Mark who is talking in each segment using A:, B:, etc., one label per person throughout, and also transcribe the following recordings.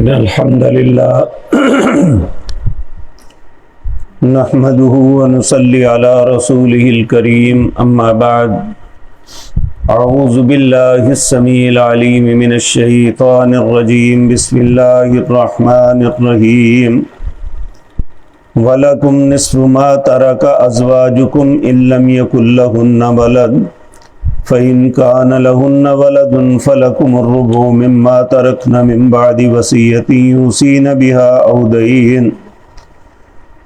A: إن الحمد لله نحمده ونصلي على رسوله الكريم أما بعد أعوذ بالله السميع العليم من الشيطان الرجيم بسم الله الرحمن الرحيم وَلَكُمْ نِصْفُ مَا تَرَكَ أَزْوَاجُكُمْ إِن لَّمْ يَكُن لَّهُنَّ وَلَدٌ فَإِن كَانَ لَهُنَّ وَلَدٌ فَلَكُمُ الرُّبُعُ مِمَّا تَرَكْنَ مِن بَعْدِ وَصِيَّةٍ يُوصِينَ بِهَا أَوْ دَيْنٍ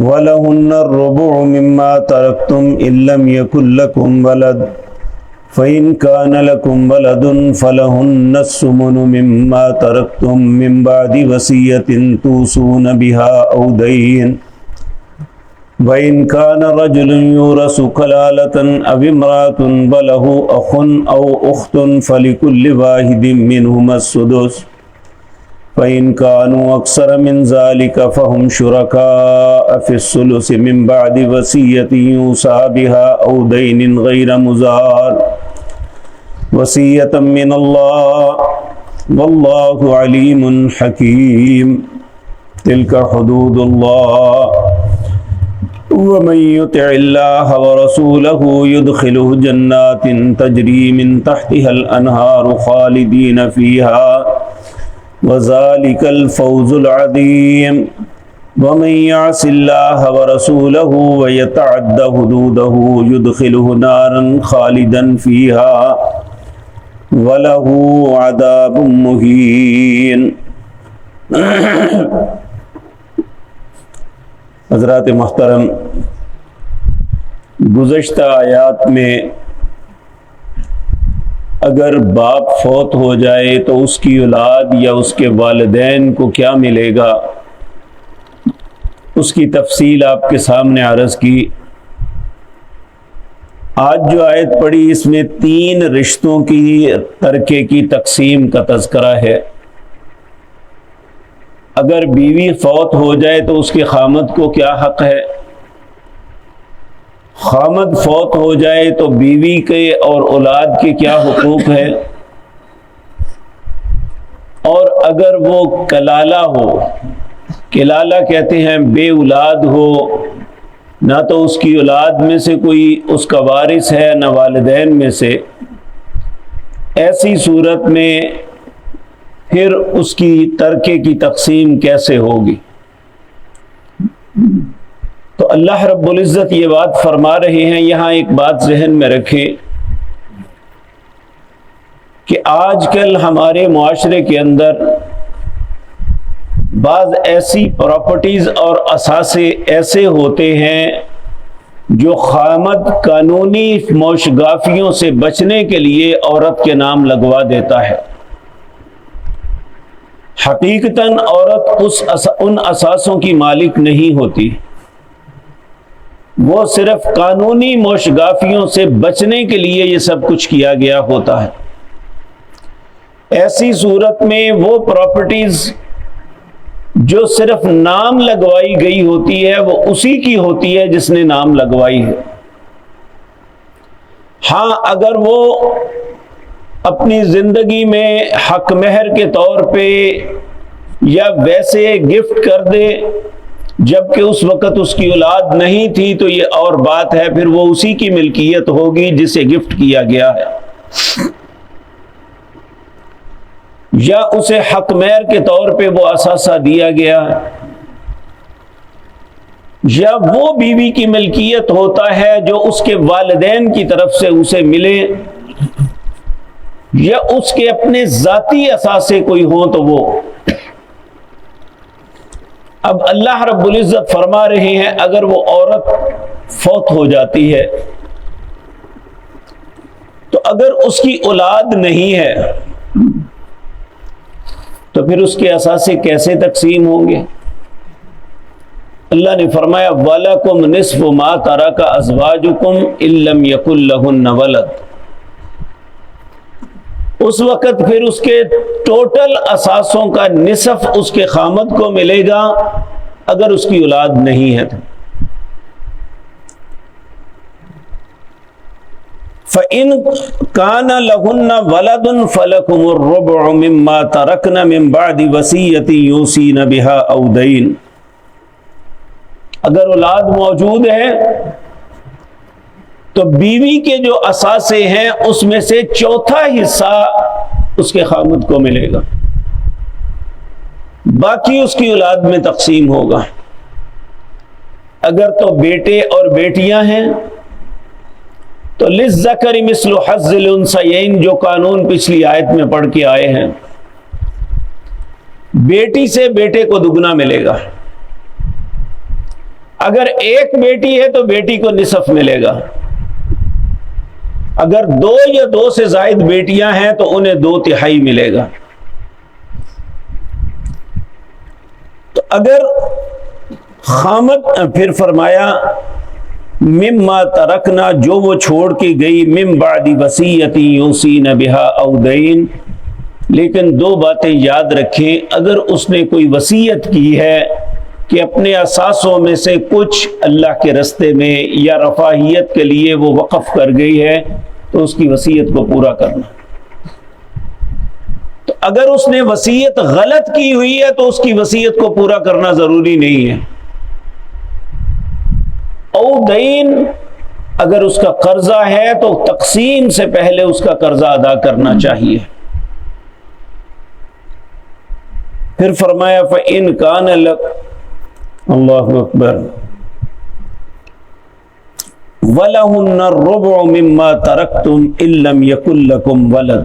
A: وَلَهُنَّ الرُّبُعُ مِمَّا تَرَكْتُمْ إِن لَّمْ يَكُن لَّكُمْ وَلَدٌ فَإِن كَانَ لَكُمْ وَلَدٌ فَلَهُنَّ الثُّمُنُ مِمَّا تَرَكْتُم مِّن بَعْدِ وَصِيَّةٍ تُوصُونَ بِهَا أَوْ دَيْنٍ وَإِن كَانَ رَجُلٌ يُورَثُ كَلَالَةً أَوِ امْرَأَةٌ وَلَهُ أَخٌ أَوْ أُخْتٌ فَلِكُلِّ وَاحِدٍ مِّنْهُمَا السُّدُسُ فَإِن كَانُوا أَكْثَرَ مِنْ ذَلِكَ فَهُمْ شُرَكَاءُ فِي الثُّلُثِ مِنْ بَعْدِ وَصِيَّةٍ يُوصَى بِهَا أَوْ دَيْنٍ غَيْرَ مُضَارٍّ وَصِيَّةً مِّنَ اللَّهِ وَاللَّهُ عَلِيمٌ حَكِيمٌ تِلْكَ حُدُودُ اللَّهِ وَمَن يُطِعِ اللَّهَ وَرَسُولَهُ يُدْخِلْهُ جَنَّاتٍ تَجْرِي مِن تَحْتِهَا الْأَنْهَارُ خَالِدِينَ فِيهَا وَذَلِكَ الْفَوْزُ الْعَظِيمُ وَمَن يَعْصِ اللَّهَ وَرَسُولَهُ وَيَتَعَدَّ حُدُودَهُ يُدْخِلْهُ نَارًا خَالِدًا فِيهَا وَلَهُ عَذَابٌ مُهِينٌ۔ حضرات محترم، گزشتہ آیات میں اگر باپ فوت ہو جائے تو اس کی اولاد یا اس کے والدین کو کیا ملے گا، اس کی تفصیل آپ کے سامنے عرض کی۔ آج جو آیت پڑھی اس میں 3 رشتوں کی ترکے کی تقسیم کا تذکرہ ہے۔ اگر بیوی فوت ہو جائے تو اس کے خامد کو کیا حق ہے، خامد فوت ہو جائے تو بیوی کے اور اولاد کے کیا حقوق ہے، اور اگر وہ کلالہ ہو، کلالہ کہتے ہیں بے اولاد ہو، نہ تو اس کی اولاد میں سے کوئی اس کا وارث ہے نہ والدین میں سے، ایسی صورت میں پھر اس کی ترکے کی تقسیم کیسے ہوگی؟ تو اللہ رب العزت یہ بات فرما رہے ہیں، یہاں ایک بات ذہن میں رکھیں کہ آج کل ہمارے معاشرے کے اندر بعض ایسی پراپرٹیز اور اثاثے ایسے ہوتے ہیں جو خامد قانونی موشگافیوں سے بچنے کے لیے عورت کے نام لگوا دیتا ہے۔ حقیقتاً عورت ان اثاثوں کی مالک نہیں ہوتی، وہ صرف قانونی موشگافیوں سے بچنے کے لیے یہ سب کچھ کیا گیا ہوتا ہے۔ ایسی صورت میں وہ پراپرٹیز جو صرف نام لگوائی گئی ہوتی ہے وہ اسی کی ہوتی ہے جس نے نام لگوائی ہے۔ ہاں، اگر وہ اپنی زندگی میں حق مہر کے طور پہ یا ویسے گفٹ کر دے جبکہ اس وقت اس کی اولاد نہیں تھی تو یہ اور بات ہے، پھر وہ اسی کی ملکیت ہوگی جسے گفٹ کیا گیا ہے، یا اسے حق مہر کے طور پہ وہ اثاثہ دیا گیا ہے، یا وہ بیوی کی ملکیت ہوتا ہے جو اس کے والدین کی طرف سے اسے ملے، یا اس کے اپنے ذاتی اثاثے کوئی ہوں تو وہ۔ اب اللہ رب العزت فرما رہے ہیں اگر وہ عورت فوت ہو جاتی ہے تو اگر اس کی اولاد نہیں ہے تو پھر اس کے اثاثے کیسے تقسیم ہوں گے؟ اللہ نے فرمایا وَلَكُمْ نِصْفُ مَا تَرَكَ أَزْوَاجُكُمْ إِن لَّمْ يَكُن لَّهُنَّ وَلَدٌ۔ اس وقت پھر اس کے ٹوٹل اثاثوں کا نصف اس کے خامد کو ملے گا اگر اس کی اولاد نہیں ہے تو۔ فَإِن كَانَ لَهُنَّ وَلَدٌ فَلَكُمُ الرُّبُعُ مِمَّا تَرَكْنَ مِن بَعْدِ وَصِيَّةٍ يُوصِينَ بِهَا أَوْ دَيْنٍ، اگر اولاد موجود ہے تو بیوی کے جو اثاثے ہیں اس میں سے چوتھا حصہ اس کے خامد کو ملے گا، باقی اس کی اولاد میں تقسیم ہوگا۔ اگر تو بیٹے اور بیٹیاں ہیں تو للذکر مثل حظ الانثیین، جو قانون پچھلی آیت میں پڑھ کے آئے ہیں، بیٹی سے بیٹے کو دگنا ملے گا۔ اگر ایک بیٹی ہے تو بیٹی کو نصف ملے گا، اگر دو یا دو سے زائد بیٹیاں ہیں تو انہیں 2/3 ملے گا۔ تو اگر خامد، پھر فرمایا مما ترکنا، جو وہ چھوڑ کے گئی، من بعد وصیۃ یوصین بہا او دین، لیکن 2 باتیں یاد رکھیں، اگر اس نے کوئی وصیت کی ہے کہ اپنے اثاثوں میں سے کچھ اللہ کے رستے میں یا رفاہیت کے لیے وہ وقف کر گئی ہے تو اس کی وصیت کو پورا کرنا۔ تو اگر اس نے وصیت غلط کی ہوئی ہے تو اس کی وصیت کو پورا کرنا ضروری نہیں ہے۔ او دین، اگر اس کا قرضہ ہے تو تقسیم سے پہلے اس کا قرضہ ادا کرنا چاہیے۔ پھر فرمایا فَإِن كَانَ لَكُمْ، اللہ اکبر، وَلَهُنَّ الرُّبُعُ مِمَّا تَرَكْتُمْ إِن لَّمْ يَكُن لَّكُمْ وَلَدٌ،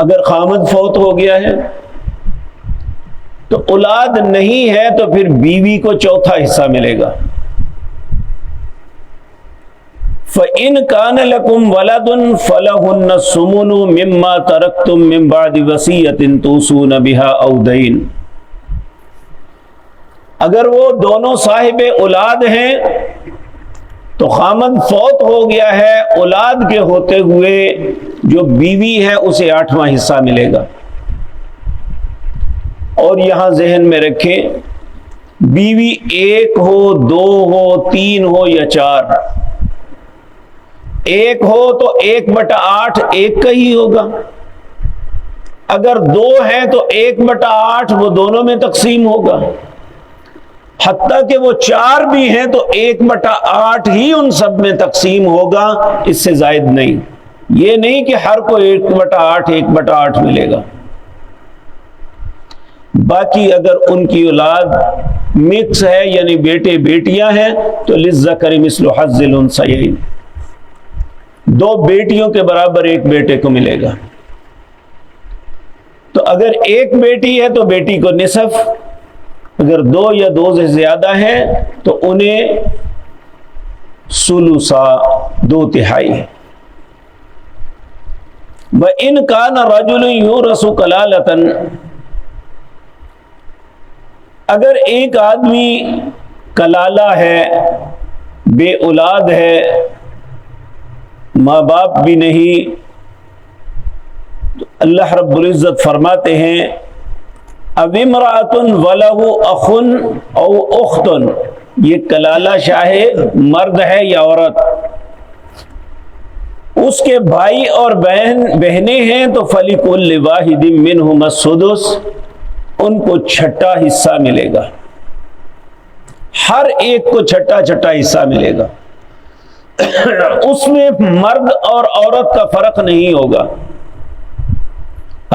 A: اگر خامد فوت ہو گیا ہے تو اولاد نہیں ہے تو پھر بیوی کو چوتھا حصہ ملے گا۔ فَإِن كَانَ لَكُمْ وَلَدٌ فَلَهُنَّ الثُّمُنُ مِمَّا تَرَكْتُم مِّن بَعْدِ وَصِيَّةٍ تُوصُونَ بِهَا أَوْ دَيْنٍ، اگر وہ دونوں صاحب اولاد ہیں تو خامد فوت ہو گیا ہے، اولاد کے ہوتے ہوئے جو بیوی ہے اسے 8واں حصہ ملے گا۔ اور یہاں ذہن میں رکھیں، بیوی 1 ہو، 2 ہو، 3 ہو یا 4، 1 ہو تو 1/8 ایک کا ہی ہوگا، اگر 2 ہیں تو 1/8 وہ دونوں میں تقسیم ہوگا، حتیٰ کہ وہ 4 بھی ہیں تو 1/8 ہی ان سب میں تقسیم ہوگا، اس سے زائد نہیں۔ یہ نہیں کہ ہر کو 1/8 ملے گا۔ باقی اگر ان کی اولاد مکس ہے یعنی بیٹے بیٹیاں ہیں تو للذکر مثل حظ الانثیین، 2 بیٹیوں کے برابر 1 بیٹے کو ملے گا۔ تو اگر 1 بیٹی ہے تو بیٹی کو نصف، اگر 2 یا 2 سے زیادہ ہیں تو انہیں ثلثا، 2/3۔ وَإِن كَانَ رَجُلٌ يُورَثُ كَلَالَةً، اگر ایک آدمی کلالہ ہے، بے اولاد ہے، ماں باپ بھی نہیں، تو اللہ رب العزت فرماتے ہیں اب امرأۃ وَلَهُ أَخٌ أَوْ أُخْتٌ، یہ کلالہ شاہ مرد ہے یا عورت، اس کے بھائی اور بہنیں ہیں تو فَلِكُلِّ وَاحِدٍ مِّنْهُمَا السُّدُسُ، ان کو 6واں حصہ ملے گا، ہر ایک کو 6واں حصہ ملے گا۔ اس میں مرد اور عورت کا فرق نہیں ہوگا۔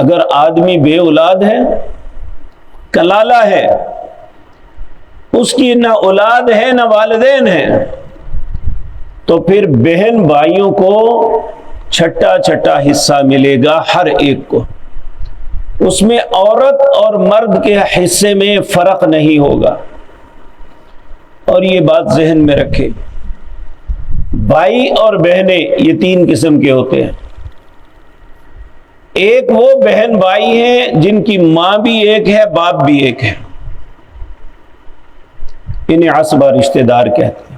A: اگر آدمی بے اولاد ہے، کلالہ ہے، اس کی نہ اولاد ہے نہ والدین ہیں، تو پھر بہن بھائیوں کو 6واں حصہ ملے گا، ہر ایک کو۔ اس میں عورت اور مرد کے حصے میں فرق نہیں ہوگا۔ اور یہ بات ذہن میں رکھے، بھائی اور بہنیں یہ 3 قسم کے ہوتے ہیں۔ ایک وہ بہن بھائی ہیں جن کی ماں بھی ایک ہے، باپ بھی ایک ہے، انہیں عصبہ رشتہ دار کہتے ہیں۔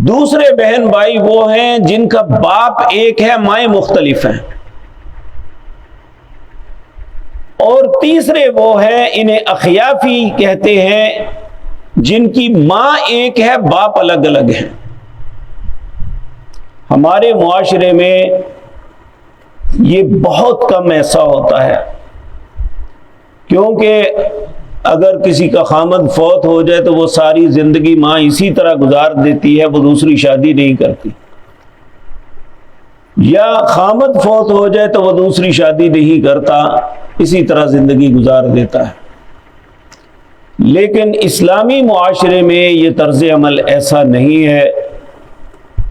A: دوسرے بہن بھائی وہ ہیں جن کا باپ ایک ہے، مائیں مختلف ہیں۔ اور تیسرے وہ ہیں، انہیں اخیافی کہتے ہیں، جن کی ماں ایک ہے، باپ الگ الگ ہیں۔ ہمارے معاشرے میں یہ بہت کم ایسا ہوتا ہے، کیونکہ اگر کسی کا خامد فوت ہو جائے تو وہ ساری زندگی ماں اسی طرح گزار دیتی ہے، وہ دوسری شادی نہیں کرتی، یا خامد فوت ہو جائے تو وہ دوسری شادی نہیں کرتا، اسی طرح زندگی گزار دیتا ہے۔ لیکن اسلامی معاشرے میں یہ طرز عمل ایسا نہیں ہے۔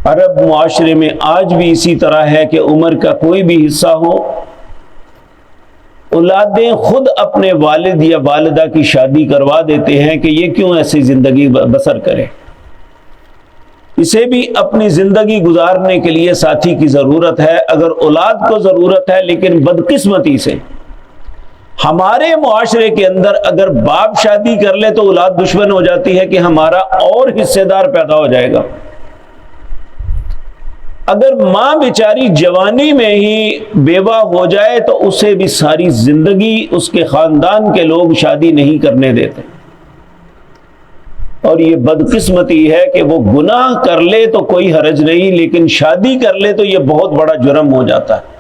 A: عرب معاشرے میں آج بھی اسی طرح ہے کہ عمر کا کوئی بھی حصہ ہو، اولادیں خود اپنے والد یا والدہ کی شادی کروا دیتے ہیں کہ یہ کیوں ایسی زندگی بسر کرے، اسے بھی اپنی زندگی گزارنے کے لیے ساتھی کی ضرورت ہے۔ اگر اولاد کو ضرورت ہے، لیکن بدقسمتی سے ہمارے معاشرے کے اندر اگر باپ شادی کر لے تو اولاد دشمن ہو جاتی ہے کہ ہمارا اور حصے دار پیدا ہو جائے گا۔ اگر ماں بیچاری جوانی میں ہی بیوہ ہو جائے تو اسے بھی ساری زندگی اس کے خاندان کے لوگ شادی نہیں کرنے دیتے، اور یہ بدقسمتی ہے کہ وہ گناہ کر لے تو کوئی حرج نہیں، لیکن شادی کر لے تو یہ بہت بڑا جرم ہو جاتا ہے۔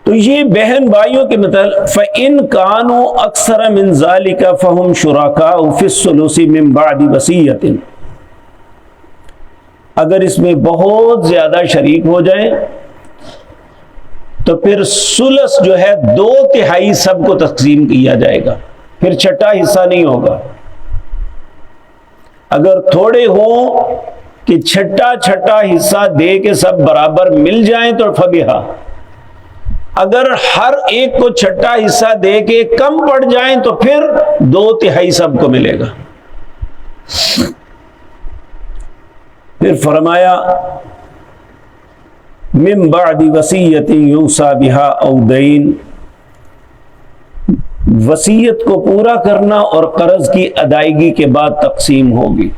A: تو یہ بہن بھائیوں کے مطلب فَإِن كَانُوا أَكْثَرَ مِنْ ذَلِكَ فَهُمْ شُرَكَاءُ فِي الثُّلُثِ مِنْ بَعْدِ وَصِيَّةٍ، اگر اس میں بہت زیادہ شریک ہو جائیں تو پھر ثلث جو ہے 2/3 سب کو تقسیم کیا جائے گا، پھر چھٹا حصہ نہیں ہوگا۔ اگر تھوڑے ہوں کہ چھٹا حصہ دے کے سب برابر مل جائیں تو فبہا، اگر ہر ایک کو چھٹا حصہ دے کے کم پڑ جائیں تو پھر 2/3 سب کو ملے گا۔ پھر فرمایا من بعد وصیت یوصی بہا او دین، وصیت کو پورا کرنا اور قرض کی ادائیگی کے بعد تقسیم ہوگی۔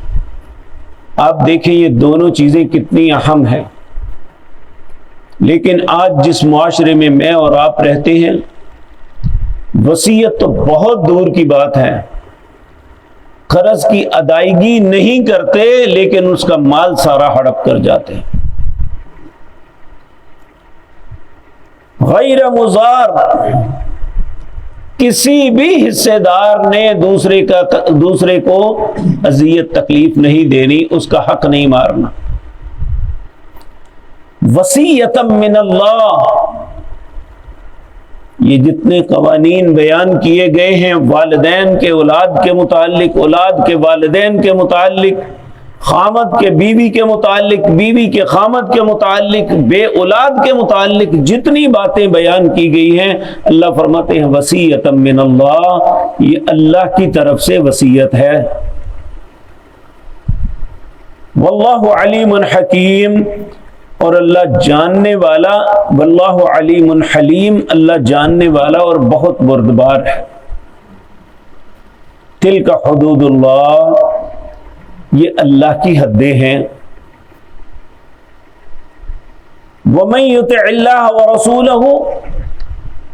A: آپ دیکھیں یہ دونوں چیزیں کتنی اہم ہیں، لیکن آج جس معاشرے میں میں اور آپ رہتے ہیں، وصیت تو بہت دور کی بات ہے، قرض کی ادائیگی نہیں کرتے لیکن اس کا مال سارا ہڑپ کر جاتے ہیں۔ غیر مضار، کسی بھی حصے دار نے دوسرے کو اذیت تکلیف نہیں دینی، اس کا حق نہیں مارنا۔ وصیۃ من اللہ، یہ جتنے قوانین بیان کیے گئے ہیں والدین کے اولاد کے متعلق، اولاد کے والدین کے متعلق، خامد کے بیوی کے متعلق، بیوی کے خامد کے متعلق، بے اولاد کے متعلق جتنی باتیں بیان کی گئی ہیں، اللہ فرماتے ہیں وصیۃ من اللہ، یہ اللہ کی طرف سے وصیت ہے۔ واللہ علیم حکیم، اور اللہ جاننے والا، واللہ علیم حلیم، اللہ جاننے والا اور بہت بردبار ہے۔ تلک حدود اللہ، یہ اللہ کی حدیں ہیں۔ ومن یطع اللہ ورسولہ،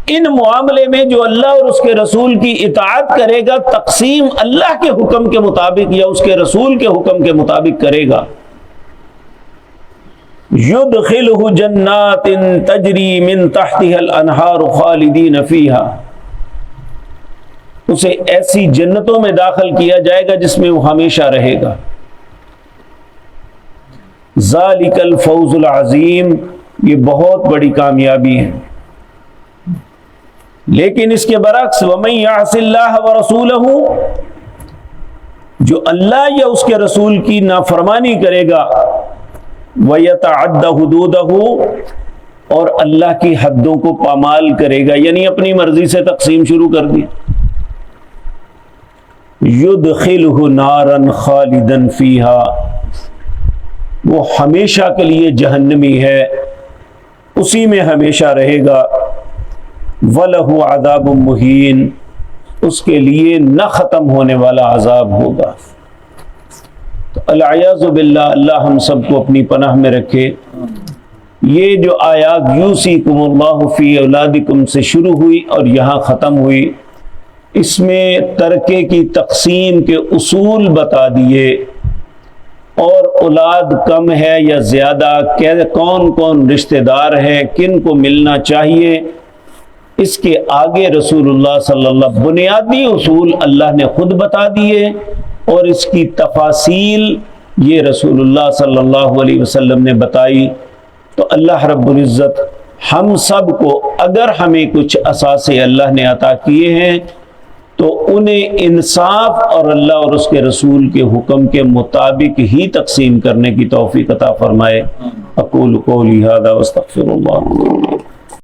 A: ان معاملے میں جو اللہ اور اس کے رسول کی اطاعت کرے گا، تقسیم اللہ کے حکم کے مطابق یا اس کے رسول کے حکم کے مطابق کرے گا، یدخلہ جنات تجری من تحتها الانہار خالدین فیہا، اسے ایسی جنتوں میں داخل کیا جائے گا جس میں وہ ہمیشہ رہے گا۔ ذالک الفوز العظیم، یہ بہت بڑی کامیابی ہے۔ لیکن اس کے برعکس ومن یعص اللہ ورسولہ، جو اللہ یا اس کے رسول کی نافرمانی کرے گا، وَيَتَعَدَّ حُدُودَهُ، اور اللہ کی حدوں کو پامال کرے گا، یعنی اپنی مرضی سے تقسیم شروع کر دی، يُدْخِلْهُ نَارًا خَالِدًا فِيهَا، وہ ہمیشہ کے لیے جہنمی ہے، اسی میں ہمیشہ رہے گا۔ وَلَهُ عَذَابٌ مُهِينٌ، اس کے لیے نہ ختم ہونے والا عذاب ہوگا۔ تو العیاذ باللہ، اللہ ہم سب کو اپنی پناہ میں رکھے۔ یہ جو آیات یوصیکم اللہ فی اولادکم سے شروع ہوئی اور یہاں ختم ہوئی، اس میں ترکے کی تقسیم کے اصول بتا دیے اور اولاد کم ہے یا زیادہ، کون کون رشتہ دار ہیں، کن کو ملنا چاہیے، اس کے آگے رسول اللہ صلی اللہ علیہ وسلم بنیادی اصول اللہ نے خود بتا دیے، اور اس کی تفاصیل یہ رسول اللہ صلی اللہ علیہ وسلم نے بتائی۔ تو اللہ رب العزت ہم سب کو، اگر ہمیں کچھ اثاثے اللہ نے عطا کیے ہیں تو انہیں انصاف اور اللہ اور اس کے رسول کے حکم کے مطابق ہی تقسیم کرنے کی توفیق عطا فرمائے۔ اقول قولی ھذا واستغفر اللہ۔